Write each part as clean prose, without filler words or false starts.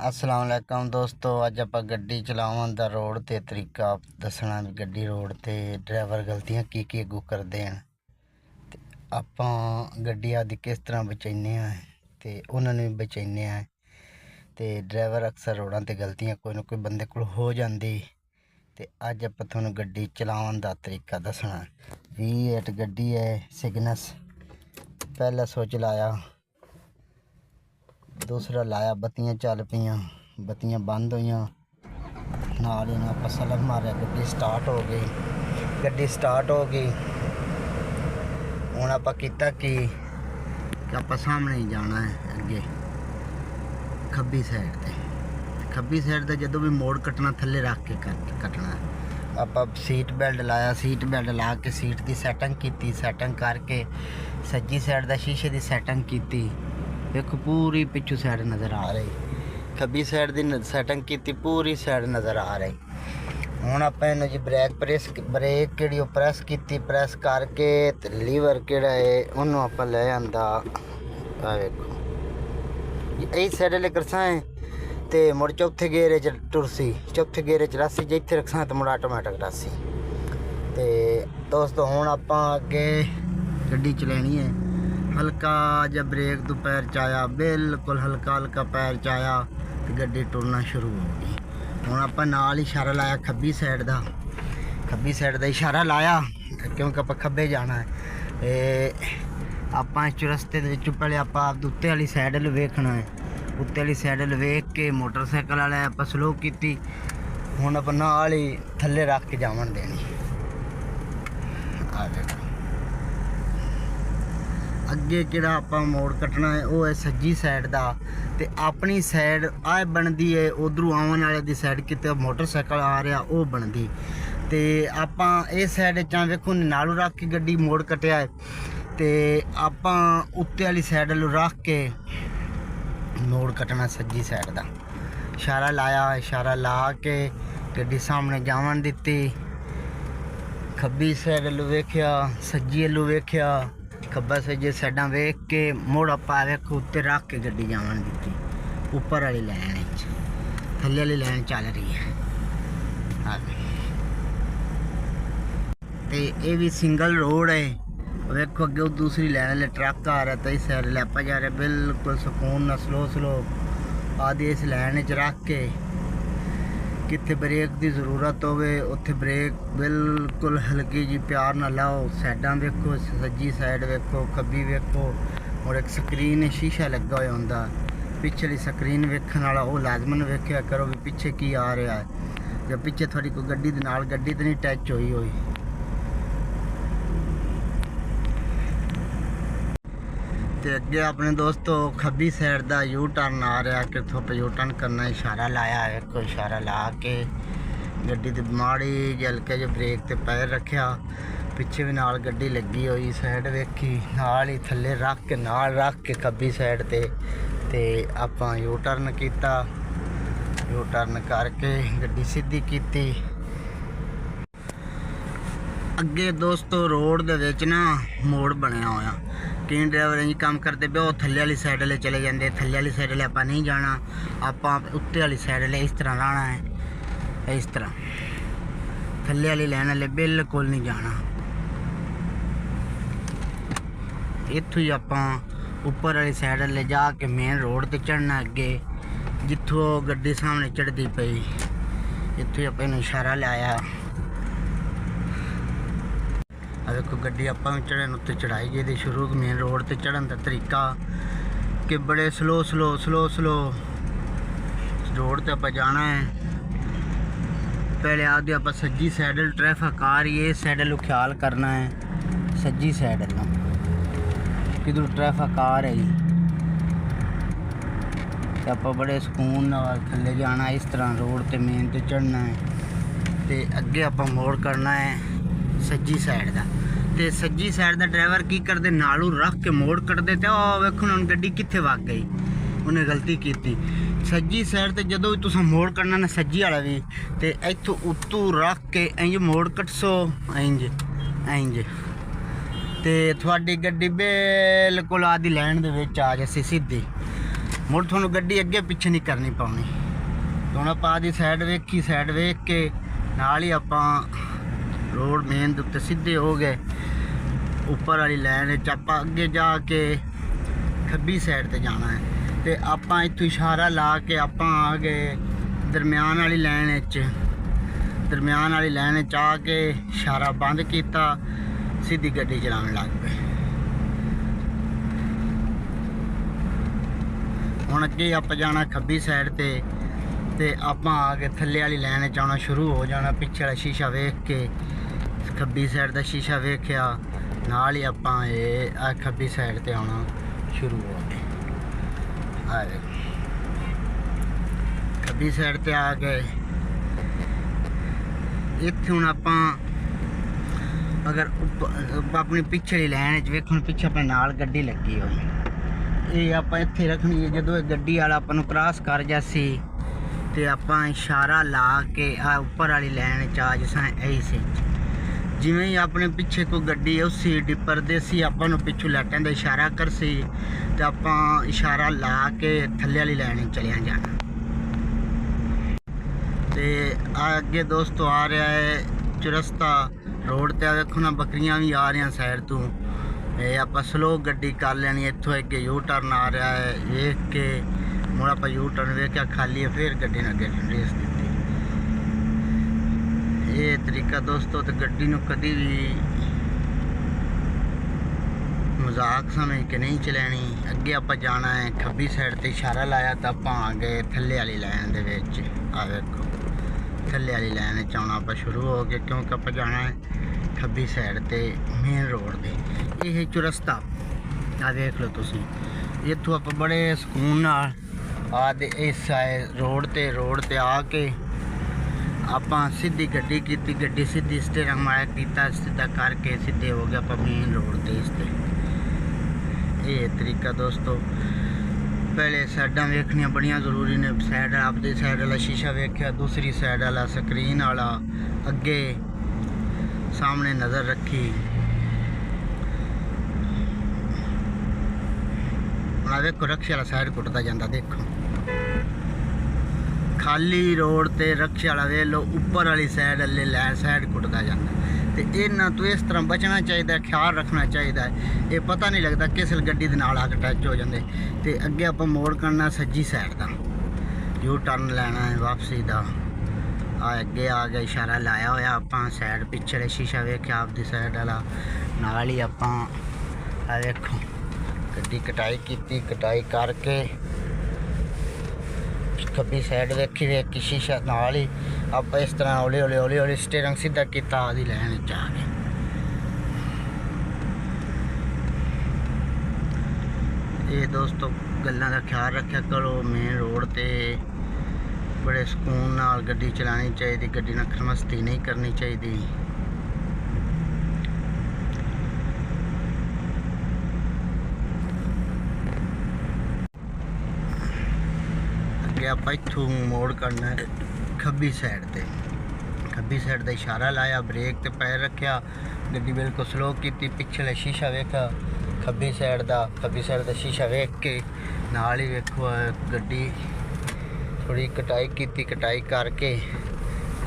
अस्सलाम वालेकुम दोस्तों, अज आप गड्डी चलावन दा रोड ते तरीका दसना भी गड्डी रोड ते ड्राइवर गलतियां की अगू करते हैं ते आपां गड्डी आदि किस तरह बचाने ते उन्होंने भी बचाने ते ड्राइवर अक्सर रोडां ते गलतियां कोई ना कोई बंदे कोल हो जाती ते अज आप तुहानूं गड्डी चलावन दा तरीका दसना। V8 गड्डी है सिग्नस, पहला स्विच लाया, दूसरा लाया, बत्तियां चल पियां, बत्तियां बंद हुई, नाल ही आप सलम मारिया, गड्डी स्टार्ट हो गई। हुण आपां कीता कि आपां सामने ही जाना है, अगे खब्बी साइड ते जदों भी मोड़ कटना थल्ले रख के कटना है। आपां सीट बेल्ट लाया, सीट बेल्ट ला के सीट की सैटिंग की, सैटिंग करके सज्जी साइड का शीशे की सैटिंग की। देखो पूरी पिछू साइड नज़र आ रही, खब्बी साइड की सैटिंग की, पूरी साइड नज़र आ रही। हुण आपां इन्हूं जी ब्रेक प्रेस की, प्रेस करके लीवर किहड़ा है उन्होंने आपां ले आंदा। आ वेखो यही साइड ले करसा है तो मुड़ चौथे गेरे च टुरसी, चौथे गेरे च रासी जिथे रखसा तो मुड़ आटोमैटिक रासी। तो दोस्तों हुण आपां अगे गड्डी चलानी है, हल्का जब ब्रेक तो पैर च आया, बिल्कुल हल्का पैर च आया तो गड्डी टुरना शुरू हो गई। हुण आपां नाल ही इशारा लाया खब्बी साइड का इशारा लाया क्योंकि आपां खब्बे जाना है। आपां रस्ते दे विचों पहले आपां उत्ते वाली साइड ल वेखना है, उत्ते वाली साइड ल वेख के मोटरसाइकिल वाले आपां स्लो की। हुण आपां नाल ही थल्ले रख के जावन देनी। आ देखो अगे किहड़ा आपां मोड़ कटना है वो है सज्जी साइड का, तो अपनी साइड आ बनती है, उधरों आवन वाले की साइड किते मोटरसाइकिल आ रहा वो बनती। तो आपां इस साइड च वेखो नालू रख के गड्डी मोड़ कटिया है, तो आपां उत्ते वाली साइड रख के मोड़ कटना सज्जी साइड का। इशारा लाया, इशारा ला के गड्डी सामने जावन दी, खब्बी साइड लो वेख्या, सज्जी लो वेख्या, खब्बा सज्जे साइडां वेख के मुड़ आपां वेखो उत्ते रख के गड्डी जावन दी। उपर वाली लैन थल्ले वाली लैन चल रही है। ये भी सिंगल रोड है, वेखो अगे दूसरी लैन ले ट्रक आ रहा, तो इस साइड लैपा जा रहा, बिल्कुल सुकून ना स्लो आदि इस लैन च रख के कितने ब्रेक की जरूरत होवे उत्थे ब्रेक बिल्कुल हल्की जी प्यार ना लाओ। साइडां वेखो, सज्जी साइड वेखो, खब्बी वेखो, और एक स्क्रीन शीशा लगा हुआ होंदा, पिछली स्क्रीन वेखण वाला वो लाजमन वेख्या करो भी पिछे की आ रहा है, जब पिछे थोड़ी कोई गड्डी दे नाल गड्डी तो नहीं टच हुई। तो अगे अपने दोस्तों खब्बी साइड का यू टर्न आ रहा, कितों पर यू टर्न करना, इशारा लाया है, कोई इशारा ला के गड्डी ते माड़ी जी हल्के जो ब्रेक ते पैर रखा, पिछे भी नाल गड्डी लगी हुई, साइड वेखी, नाल ही थल्ले रख के खब्बी साइड ते आपां यू टर्न किया, यू टर्न करके गड्डी सीधी की। अगे दोस्तों रोड दे विच ना मोड़ बनया होया, कई ड्राइवर इंज काम करते पे वो थल्ले वाली साइड ले चले जाते, थल्ले वाली साइड ले आपां नहीं जाना, आपां उत्ते वाली साइड ले इस तरह रहना है, इस तरह थल्ले वाली लैन ले बिल्कुल नहीं जाना। इत्थों ही आपां उपर वाली साइड ले जाके मेन रोड ते चढ़ना, अगे जिथों गड्डी सामने चढ़ती पई, इत्थों ही आपां इशारा लाया। देखो गड्डी आपां चढ़न उत्ते चढ़ाई गई शुरू, मेन रोड ते चढ़न का तरीका कि बड़े स्लो रोड ते आपां जाना है। पहले आगे आपां सज्जी साइड ट्रैफिक आ रही है, इस साइड लो ख्याल करना है, सज्जी साइड लो किधर ट्रैफिक आ रही तो आपां बड़े सुकून नाल थल्ले जाना, इस तरह रोड ते मेन ते चढ़ना है। तो अगे आपां मोड़ करना है सज्जी साइड का, तो सज्जी साइड का ड्राइवर की करते नालू रख के मोड़ कटते, तो वेखो हुण गड्डी कित्थे वग गई, उन्हें गलती की। सज्जी साइड ते जदों भी तुसां मोड़ करना ना सज्जी वाला भी, तो इत्थों उत्तों रख के इंज मोड़ कटसो, इंज तो थोड़ी गड्डी बिल्कुल आदि लैन दे विच आ जासी सीधी। ਮੁੜ ਤੁਹਾਨੂੰ ਗੱਡੀ ਅੱਗੇ ਪਿੱਛੇ ਨਹੀਂ ਕਰਨੀ ਪਾਉਣੀ। ਹੁਣ ਆਪਾਂ ਦੀ ਸਾਈਡ ਵੇਖ ਕੇ ਨਾਲ ਹੀ ਆਪਾਂ ਰੋਡ ਮੇਨ ਦੇ ਉੱਤੇ ਸਿੱਧੇ ਹੋ ਗਏ। ਉੱਪਰ ਵਾਲੀ ਲਾਈਨ ਵਿੱਚ ਆਪਾਂ ਅੱਗੇ ਜਾ ਕੇ ਖੱਬੀ ਸਾਈਡ ਤੇ ਜਾਣਾ ਹੈ ਤੇ ਆਪਾਂ ਇੱਥੋਂ ਇਸ਼ਾਰਾ ਲਾ ਕੇ ਆਪਾਂ ਆ ਗਏ ਦਰਮਿਆਨ ਵਾਲੀ ਲਾਈਨ ਵਿੱਚ ਆ ਕੇ ਇਸ਼ਾਰਾ ਬੰਦ ਕੀਤਾ, ਸਿੱਧੀ ਗੱਡੀ ਚਲਾਉਣ ਲੱਗ ਪਏ। ਹੁਣ ਅੱਗੇ ਆਪਾਂ ਜਾਣਾ ਖੱਬੀ ਸਾਈਡ ਤੇ ਆਪਾਂ ਆ ਕੇ ਥੱਲੇ ਵਾਲੀ ਲਾਈਨ 'ਚ ਆਉਣਾ ਸ਼ੁਰੂ ਹੋ ਜਾਣਾ। ਪਿੱਛੇ ਵਾਲਾ ਸ਼ੀਸ਼ਾ ਵੇਖ ਕੇ ਖੱਬੀ ਸਾਈਡ ਦਾ ਸ਼ੀਸ਼ਾ ਵੇਖਿਆ, ਨਾਲ ਹੀ ਆਪਾਂ ਇਹ ਖੱਬੀ ਸਾਈਡ ਤੇ ਆਉਣਾ ਸ਼ੁਰੂ ਹੋ ਗਏ। ਖੱਬੀ ਸਾਈਡ ਤੇ ਆ ਗਏ। ਇੱਥੇ ਹੁਣ ਆਪਾਂ ਅਗਰ ਆਪਣੀ ਪਿਛਲੀ ਲਾਈਨ 'ਚ ਵੇਖਣ, ਪਿੱਛੇ ਆਪਣੇ ਨਾਲ ਗੱਡੀ ਲੱਗੀ ਹੋਈ, ਇਹ ਆਪਾਂ ਇੱਥੇ ਰੱਖਣੀ ਹੈ। ਜਦੋਂ ਇਹ ਗੱਡੀ ਵਾਲਾ ਆਪਾਂ ਨੂੰ ਕ੍ਰਾਸ ਕਰ ਜਾਸੀ ਤੇ ਆਪਾਂ ਇਸ਼ਾਰਾ ਲਾ ਕੇ ਆ ਉੱਪਰ ਵਾਲੀ ਲਾਈਨ 'ਚ ਆ ਜਿਸਾਂ ਐਸੇ ਜਿਵੇਂ ਹੀ ਆਪਣੇ ਪਿੱਛੇ ਕੋਈ ਗੱਡੀ ਉਸੇ ਡਿੱਪਰ ਦੇ ਸੀ ਆਪਾਂ ਨੂੰ ਪਿੱਛੋਂ ਲੈਟਾਂ ਦਾ ਇਸ਼ਾਰਾ ਕਰਸੀ ਤੇ ਆਪਾਂ ਇਸ਼ਾਰਾ ਲਾ ਕੇ ਥੱਲੇ ਵਾਲੀ ਲਾਈਨ 'ਚ ਚਲਿਆ ਜਾਣਾ। ਤੇ ਆ ਅੱਗੇ ਦੋਸਤੋ ਆ ਰਿਹਾ ਹੈ ਚੁਰਸਤਾ ਰੋਡ ਤੇ। ਵੇਖੋ ਨਾ ਬੱਕਰੀਆਂ ਵੀ ਆ ਰਹੀਆਂ ਸਾਈਡ ਤੋਂ। ਇਹ ਆਪਾਂ ਸਲੋ ਗੱਡੀ ਕਰ ਲੈਣੀ। ਇੱਥੋਂ ਅੱਗੇ ਯੂ ਟਰਨ ਆ ਰਿਹਾ ਹੈ, ਵੇਖ ਕੇ ਮੁੜ ਆਪਾਂ ਯੂ ਟਰਨ ਵੇਖਿਆ ਖਾਲੀ ਹੈ, ਫਿਰ ਗੱਡੀ ਨਾਲ ਅੱਗੇ ਰੇਸ ਦਿੱਤੀ। ਇਹ ਤਰੀਕਾ ਦੋਸਤੋ, ਤੇ ਗੱਡੀ ਨੂੰ ਕਦੀ ਵੀ ਮਜ਼ਾਕ ਸਮਝ ਕੇ ਨਹੀਂ ਚਲਾਣੀ। ਅੱਗੇ ਆਪਾਂ ਜਾਣਾ ਹੈ ਖੱਬੀ ਸਾਈਡ ਤੇ ਇਸ਼ਾਰਾ ਲਾਇਆ ਤਾਂ ਆਪਾਂ ਆ ਗਏ ਥੱਲੇ ਵਾਲੀ ਲਾਈਨ ਦੇ ਵਿੱਚ। ਆ ਵੇਖੋ ਥੱਲੇ ਵਾਲੀ ਲਾਈਨ 'ਚ ਆਉਣਾ ਆਪਾਂ ਸ਼ੁਰੂ ਹੋ ਗਏ, ਕਿਉਂਕਿ ਆਪਾਂ ਜਾਣਾ ਹੈ ਖੱਬੀ ਸਾਈਡ ਤੇ ਮੇਨ ਰੋਡ ਦੇ। ਇਹ ਚੁਰਸਤਾ ਆ ਵੇਖ ਲਓ ਤੁਸੀਂ। ਇੱਥੋਂ ਆਪਾਂ ਬੜੇ ਸਕੂਨ ਨਾਲ ਆਦੇ ਇਸ ਰੋਡ ਤੇ ਆ ਕੇ ਆਪਾਂ ਸਿੱਧੀ ਗੱਡੀ ਕੀਤੀ। ਗੱਡੀ ਸਿੱਧੀ ਸਟੀਅਰਿੰਗ ਮਾਰਿਆ ਕੀਤਾ, ਸਿੱਧਾ ਕਰਕੇ ਸਿੱਧੇ ਹੋ ਗਏ ਆਪਾਂ ਮੇਨ ਰੋਡ ਤੇ। ਇਸ ਤੇ ਇਹ ਤਰੀਕਾ ਦੋਸਤੋ। ਪਹਿਲੇ ਸਾਈਡਾਂ ਵੇਖਣੀਆਂ ਬੜੀਆਂ ਜ਼ਰੂਰੀ ਨੇ। ਸਾਈਡ ਆਪਦੀ ਸਾਈਡ ਵਾਲਾ ਸ਼ੀਸ਼ਾ ਵੇਖਿਆ, ਦੂਸਰੀ ਸਾਈਡ ਵਾਲਾ ਸਕਰੀਨ ਵਾਲਾ ਅੱਗੇ ਸਾਹਮਣੇ ਨਜ਼ਰ ਰੱਖੀ। ਹੁਣ ਆ ਵੇਖੋ ਰਕਸ਼ੇ ਵਾਲਾ ਸਾਈਡ ਕੁੱਟਦਾ ਜਾਂਦਾ, ਦੇਖੋ ਖਾਲੀ ਰੋਡ ਤੇ ਰਕਸ਼ੇ ਵਾਲਾ ਵੇਖ ਲਓ ਉੱਪਰ ਵਾਲੀ ਸਾਈਡ ਵਾਲੇ ਲੈਣ ਸਾਈਡ ਕੁੱਟਦਾ ਜਾਂਦਾ। ਤੇ ਇਹਨਾਂ ਤੋਂ ਇਸ ਤਰ੍ਹਾਂ ਬਚਣਾ ਚਾਹੀਦਾ, ਖਿਆਲ ਰੱਖਣਾ ਚਾਹੀਦਾ। ਇਹ ਪਤਾ ਨਹੀਂ ਲੱਗਦਾ ਕਿਸ ਗੱਡੀ ਦੇ ਨਾਲ ਆ ਕੇ ਟੱਚ ਹੋ ਜਾਂਦੇ। ਤੇ ਅੱਗੇ ਆਪਾਂ ਮੋੜ ਕਰਨਾ ਸੱਜੀ ਸਾਈਡ ਦਾ, ਯੂ ਟਰਨ ਲੈਣਾ ਹੈ ਵਾਪਸੀ ਦਾ। ਆ ਅੱਗੇ ਆ ਗਿਆ ਇਸ਼ਾਰਾ ਲਾਇਆ ਹੋਇਆ ਆਪਾਂ, ਸਾਈਡ ਪਿੱਛੇ ਸ਼ੀਸ਼ਾ ਵੇਖਿਆ ਆਪਦੀ ਸਾਈਡ ਵਾਲਾ, ਨਾਲ ਹੀ ਆਪਾਂ ਆ ਵੇਖੋ ਗੱਡੀ ਕਟਾਈ ਕੀਤੀ। ਕਟਾਈ ਕਰਕੇ ਖੱਬੀ ਸਾਈਡ ਵੇਖ ਕੇ ਸ਼ੀਸ਼ਾ ਨਾਲ ਹੀ ਆਪਾਂ ਇਸ ਤਰ੍ਹਾਂ ਹੌਲੀ ਸਟੀਅਰਿੰਗ ਸਿੱਧਾ ਕੀਤਾ, ਆਦੀ ਲਾਈਨ 'ਚ ਆ ਗਏ। ਇਹ ਦੋਸਤੋ ਗੱਲਾਂ ਦਾ ਖਿਆਲ ਰੱਖਿਆ ਕਰੋ। ਮੇਨ ਰੋਡ ਤੇ ਬੜੇ ਸਕੂਨ ਨਾਲ ਗੱਡੀ ਚਲਾਉਣੀ ਚਾਹੀਦੀ, ਗੱਡੀ ਨਾਲ ਖਰਮਸਤੀ ਨਹੀਂ ਕਰਨੀ ਚਾਹੀਦੀ। ਅੱਗੇ ਆਪਾਂ ਇੱਥੋਂ ਮੋੜ ਕਰਨਾ ਹੈ ਖੱਬੀ ਸਾਈਡ ਤੇ। ਖੱਬੀ ਸਾਈਡ ਦਾ ਇਸ਼ਾਰਾ ਲਾਇਆ, ਬ੍ਰੇਕ ਤੇ ਪੈਰ ਰੱਖਿਆ, ਗੱਡੀ ਬਿਲਕੁਲ ਸਲੋ ਕੀਤੀ। ਪਿਛਲੇ ਸ਼ੀਸ਼ਾ ਵੇਖਿਆ ਖੱਬੀ ਸਾਈਡ ਦਾ ਸ਼ੀਸ਼ਾ ਵੇਖ ਕੇ ਨਾਲ ਹੀ ਵੇਖੋ ਗੱਡੀ ਥੋੜੀ ਕਟਾਈ ਕੀਤੀ। ਕਟਾਈ ਕਰਕੇ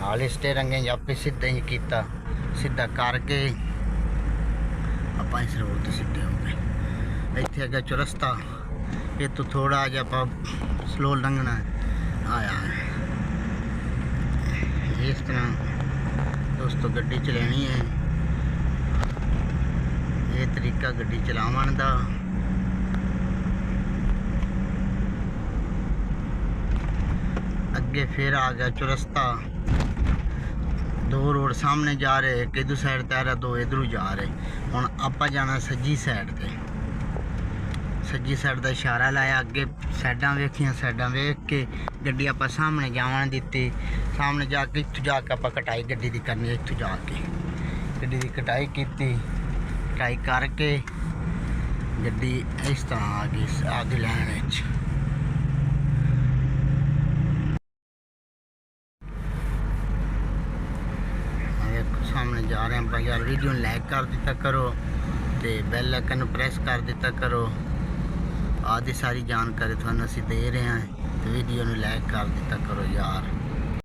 ਨਾਲ ਹੀ ਸਟੀਅਰਿੰਗ ਆਪੇ ਸਿੱਧਾ ਹੀ ਕੀਤਾ, ਸਿੱਧਾ ਕਰਕੇ ਆਪਾਂ ਇਸ ਰੋਡ ਤੇ ਸਿੱਧੇ ਹੋ ਗਏ। ਇੱਥੇ ਅੱਗੇ ਚੁਰਸਤਾ, ਇਹ ਤੋਂ ਥੋੜਾ ਜਿਹਾ ਆਪਾਂ ਸਲੋ ਲੰਘਣਾ ਆਇਆ ਹੈ। ਇਸ ਤਰ੍ਹਾਂ ਦੋਸਤੋ ਗੱਡੀ ਚਲਾਉਣੀ ਹੈ। ਇਹ ਤਰੀਕਾ ਗੱਡੀ ਚਲਾਉਣ ਦਾ। ਅੱਗੇ ਫਿਰ ਆ ਗਿਆ ਚੁਰਸਤਾ, ਦੋ ਰੋਡ ਸਾਹਮਣੇ ਜਾ ਰਹੇ, ਇੱਕ ਇਧਰ ਸਾਈਡ ਤੇ ਆ ਰਿਹਾ, ਦੋ ਇਧਰੋਂ ਜਾ ਰਹੇ। ਹੁਣ ਆਪਾਂ ਜਾਣਾ ਸੱਜੀ ਸਾਈਡ ਤੇ। ਸੱਜੀ ਸਾਈਡ ਦਾ ਇਸ਼ਾਰਾ ਲਾਇਆ, ਅੱਗੇ ਸਾਈਡਾਂ ਵੇਖੀਆਂ, ਸਾਈਡਾਂ ਵੇਖ ਕੇ ਗੱਡੀ ਆਪਾਂ ਸਾਹਮਣੇ ਜਾਣ ਦਿੱਤੀ। ਸਾਹਮਣੇ ਜਾ ਕੇ ਇੱਥੋਂ ਜਾ ਕੇ ਆਪਾਂ ਕਟਾਈ ਗੱਡੀ ਦੀ ਕਰਨੀ। ਇੱਥੋਂ ਜਾ ਕੇ ਗੱਡੀ ਦੀ ਕਟਾਈ ਕੀਤੀ। ਕਟਾਈ ਕਰਕੇ ਗੱਡੀ ਇਸ ਤਰ੍ਹਾਂ ਆ ਗਈ ਆगे ਲਾਈਨ ਵਿੱਚ। ਸਾਹਮਣੇ ਜਾ ਰਹੇ ਆਪਾਂ ਯਾਰ। ਵੀਡੀਓ ਨੂੰ ਲਾਈਕ ਕਰ ਦਿੱਤਾ ਕਰੋ ਤੇ ਬੈਲ ਆਈਕਨ ਨੂੰ ਪ੍ਰੈਸ ਕਰ ਦਿੱਤਾ ਕਰੋ ਆਦਿ ਸਾਰੀ ਜਾਣਕਾਰੀ ਤੁਹਾਨੂੰ ਅਸੀਂ ਦੇ ਰਹੇ ਹਾਂ। ਤੇ ਵੀਡੀਓ ਨੂੰ ਲਾਈਕ ਕਰ ਦਿੱਤਾ ਕਰੋ ਯਾਰ।